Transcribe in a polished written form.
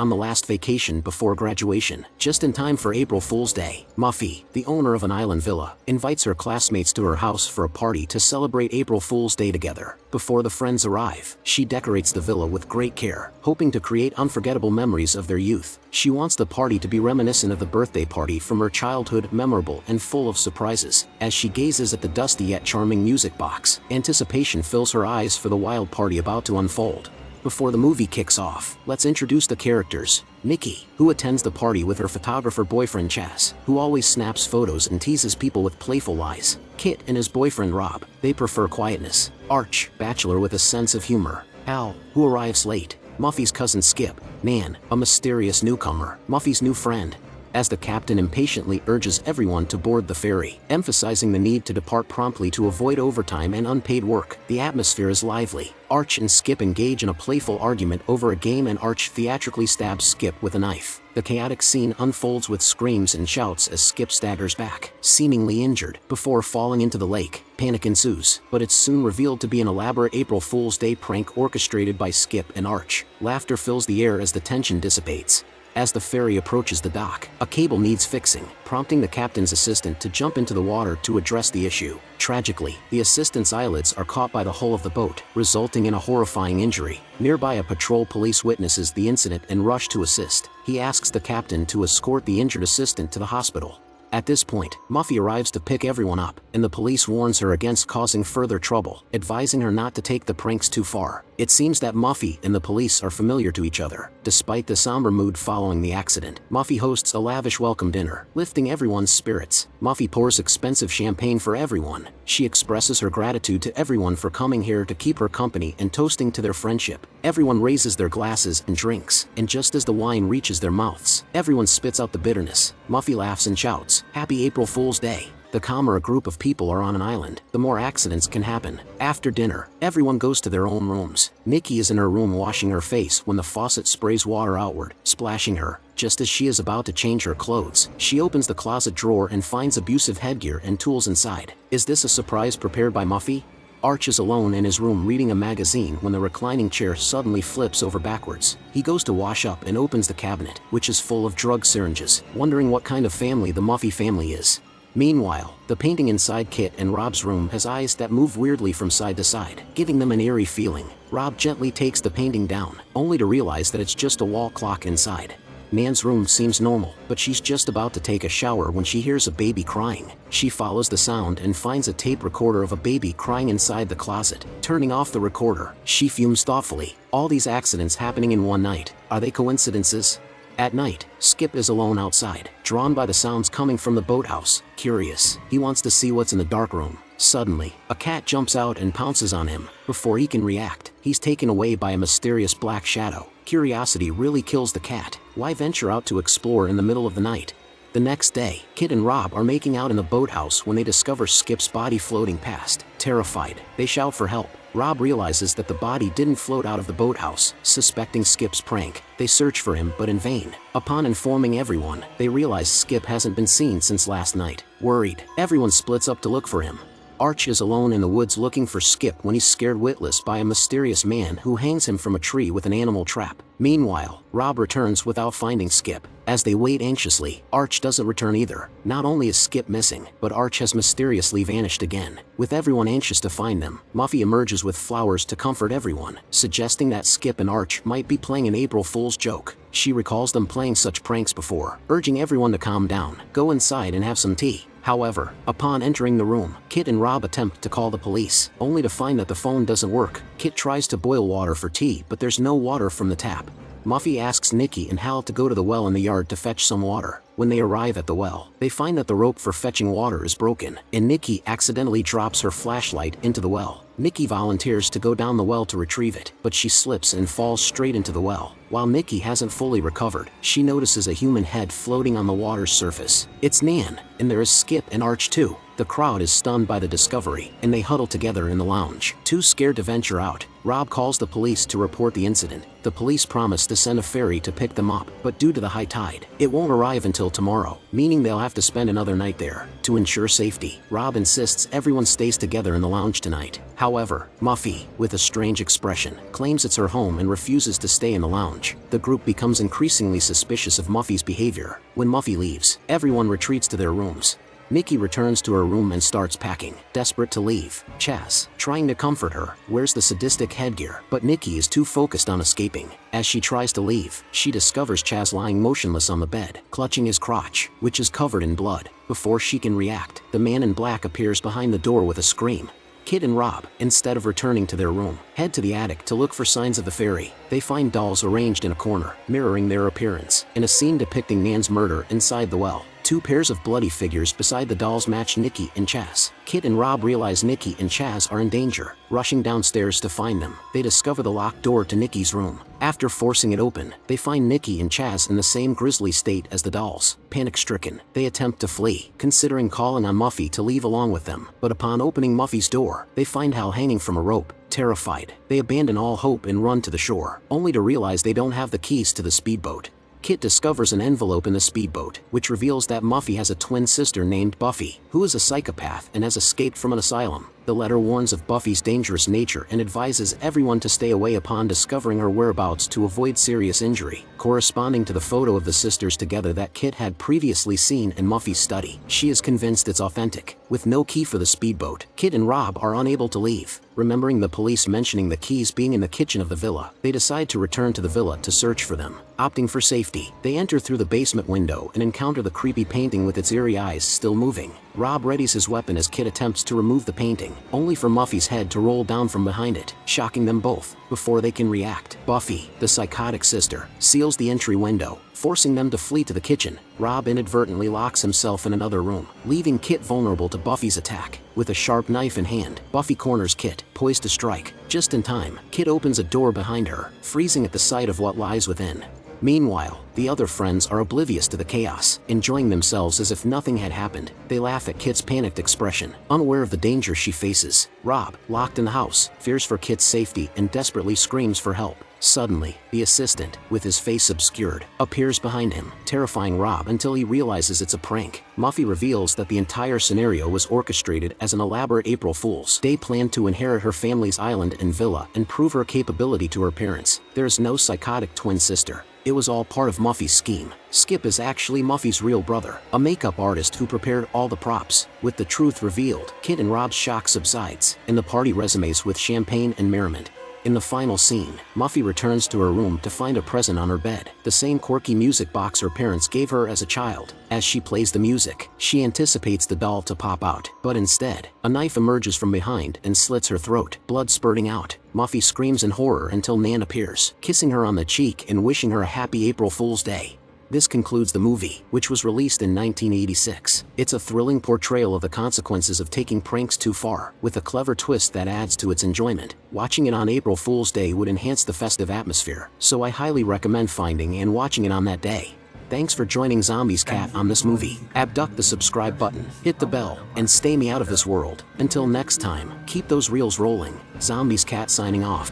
on the last vacation before graduation, just in time for April Fool's Day. Buffy, the owner of an island villa, invites her classmates to her house for a party to celebrate April Fool's Day together. Before the friends arrive, she decorates the villa with great care, hoping to create unforgettable memories of their youth. She wants the party to be reminiscent of the birthday party from her childhood, memorable and full of surprises. As she gazes at the dusty yet charming music box, anticipation fills her eyes for the wild party about to unfold. Before the movie kicks off, let's introduce the characters. Nikki, who attends the party with her photographer boyfriend Chaz, who always snaps photos and teases people with playful lies. Kit and his boyfriend Rob, they prefer quietness. Arch, bachelor with a sense of humor. Al, who arrives late. Buffy's cousin Skip. Nan, a mysterious newcomer, Buffy's new friend. As the captain impatiently urges everyone to board the ferry, emphasizing the need to depart promptly to avoid overtime and unpaid work, the atmosphere is lively. Arch and Skip engage in a playful argument over a game and Arch theatrically stabs Skip with a knife. The chaotic scene unfolds with screams and shouts as Skip staggers back, seemingly injured, before falling into the lake. Panic ensues, but it's soon revealed to be an elaborate April Fool's Day prank orchestrated by Skip and Arch. Laughter fills the air as the tension dissipates. As the ferry approaches the dock, a cable needs fixing, prompting the captain's assistant to jump into the water to address the issue. Tragically, the assistant's eyelids are caught by the hull of the boat, resulting in a horrifying injury. Nearby, a patrol police witnesses the incident and rush to assist. He asks the captain to escort the injured assistant to the hospital. At this point, Buffy arrives to pick everyone up, and the police warns her against causing further trouble, advising her not to take the pranks too far. It seems that Buffy and the police are familiar to each other. Despite the somber mood following the accident, Buffy hosts a lavish welcome dinner, lifting everyone's spirits. Buffy pours expensive champagne for everyone. She expresses her gratitude to everyone for coming here to keep her company and toasting to their friendship. Everyone raises their glasses and drinks, and just as the wine reaches their mouths, everyone spits out the bitterness. Buffy laughs and shouts, "Happy April Fool's Day." The calmer a group of people are on an island, the more accidents can happen. After dinner, everyone goes to their own rooms. Nikki is in her room washing her face when the faucet sprays water outward, splashing her. Just as she is about to change her clothes, she opens the closet drawer and finds abusive headgear and tools inside. Is this a surprise prepared by Buffy? Arch is alone in his room reading a magazine when the reclining chair suddenly flips over backwards. He goes to wash up and opens the cabinet, which is full of drug syringes, wondering what kind of family the Buffy family is. Meanwhile, the painting inside Kit and Rob's room has eyes that move weirdly from side to side, giving them an eerie feeling. Rob gently takes the painting down, only to realize that it's just a wall clock inside. Nan's room seems normal, but she's just about to take a shower when she hears a baby crying. She follows the sound and finds a tape recorder of a baby crying inside the closet. Turning off the recorder, she fumes thoughtfully. All these accidents happening in one night, are they coincidences? At night, Skip is alone outside, drawn by the sounds coming from the boathouse. Curious, he wants to see what's in the dark room. Suddenly, a cat jumps out and pounces on him. Before he can react, he's taken away by a mysterious black shadow. Curiosity really kills the cat. Why venture out to explore in the middle of the night? The next day, Kit and Rob are making out in the boathouse when they discover Skip's body floating past. Terrified, they shout for help. Rob realizes that the body didn't float out of the boathouse. Suspecting Skip's prank, they search for him but in vain. Upon informing everyone, they realize Skip hasn't been seen since last night. Worried, everyone splits up to look for him. Arch is alone in the woods looking for Skip when he's scared witless by a mysterious man who hangs him from a tree with an animal trap. Meanwhile, Rob returns without finding Skip. As they wait anxiously, Arch doesn't return either. Not only is Skip missing, but Arch has mysteriously vanished again. With everyone anxious to find them, Buffy emerges with flowers to comfort everyone, suggesting that Skip and Arch might be playing an April Fool's joke. She recalls them playing such pranks before, urging everyone to calm down, go inside and have some tea. However, upon entering the room, Kit and Rob attempt to call the police, only to find that the phone doesn't work. Kit tries to boil water for tea, but there's no water from the tap. Buffy asks Nikki and Hal to go to the well in the yard to fetch some water. When they arrive at the well, they find that the rope for fetching water is broken, and Nikki accidentally drops her flashlight into the well. Nikki volunteers to go down the well to retrieve it, but she slips and falls straight into the well. While Nikki hasn't fully recovered, she notices a human head floating on the water's surface. It's Nan, and there is Skip and Arch too. The crowd is stunned by the discovery, and they huddle together in the lounge. Too scared to venture out, Rob calls the police to report the incident. The police promise to send a ferry to pick them up, but due to the high tide, it won't arrive until tomorrow, meaning they'll have to spend another night there. To ensure safety, Rob insists everyone stays together in the lounge tonight. However, Muffy, with a strange expression, claims it's her home and refuses to stay in the lounge. The group becomes increasingly suspicious of Muffy's behavior. When Muffy leaves, everyone retreats to their rooms. Nikki returns to her room and starts packing, desperate to leave. Chaz, trying to comfort her, wears the sadistic headgear, but Nikki is too focused on escaping. As she tries to leave, she discovers Chaz lying motionless on the bed, clutching his crotch, which is covered in blood. Before she can react, the man in black appears behind the door with a scream. Kit and Rob, instead of returning to their room, head to the attic to look for signs of the fairy. They find dolls arranged in a corner, mirroring their appearance, and a scene depicting Nan's murder inside the well. Two pairs of bloody figures beside the dolls match Nikki and Chaz. Kit and Rob realize Nikki and Chaz are in danger. Rushing downstairs to find them, they discover the locked door to Nikki's room. After forcing it open, they find Nikki and Chaz in the same grisly state as the dolls. Panic-stricken, they attempt to flee, considering calling on Muffy to leave along with them. But upon opening Muffy's door, they find Hal hanging from a rope. Terrified, they abandon all hope and run to the shore, only to realize they don't have the keys to the speedboat. Kit discovers an envelope in the speedboat, which reveals that Muffy has a twin sister named Buffy, who is a psychopath and has escaped from an asylum. The letter warns of Buffy's dangerous nature and advises everyone to stay away upon discovering her whereabouts to avoid serious injury, corresponding to the photo of the sisters together that Kit had previously seen in Muffy's study. She is convinced it's authentic. With no key for the speedboat, Kit and Rob are unable to leave. Remembering the police mentioning the keys being in the kitchen of the villa, they decide to return to the villa to search for them. Opting for safety, they enter through the basement window and encounter the creepy painting with its eerie eyes still moving. Rob readies his weapon as Kit attempts to remove the painting, only for Muffy's head to roll down from behind it, shocking them both. Before they can react, Buffy, the psychotic sister, seals the entry window, forcing them to flee to the kitchen. Rob inadvertently locks himself in another room, leaving Kit vulnerable to Buffy's attack. With a sharp knife in hand, Buffy corners Kit, poised to strike. Just in time, Kit opens a door behind her, freezing at the sight of what lies within. Meanwhile, the other friends are oblivious to the chaos, enjoying themselves as if nothing had happened. They laugh at Kit's panicked expression, unaware of the danger she faces. Rob, locked in the house, fears for Kit's safety and desperately screams for help. Suddenly, the assistant, with his face obscured, appears behind him, terrifying Rob until he realizes it's a prank. Muffy reveals that the entire scenario was orchestrated as an elaborate April Fool's Day plan to inherit her family's island and villa and prove her capability to her parents. There is no psychotic twin sister. It was all part of Muffy's scheme. Skip is actually Muffy's real brother, a makeup artist who prepared all the props. With the truth revealed, Kit and Rob's shock subsides, and the party resumes with champagne and merriment. In the final scene, Muffy returns to her room to find a present on her bed, the same quirky music box her parents gave her as a child. As she plays the music, she anticipates the doll to pop out, but instead, a knife emerges from behind and slits her throat, blood spurting out. Muffy screams in horror until Nan appears, kissing her on the cheek and wishing her a happy April Fool's Day. This concludes the movie, which was released in 1986. It's a thrilling portrayal of the consequences of taking pranks too far, with a clever twist that adds to its enjoyment. Watching it on April Fool's Day would enhance the festive atmosphere, so I highly recommend finding and watching it on that day. Thanks for joining Zombies Cat on this movie. Abduct the subscribe button, hit the bell, and stay me out of this world. Until next time, keep those reels rolling. Zombies Cat signing off.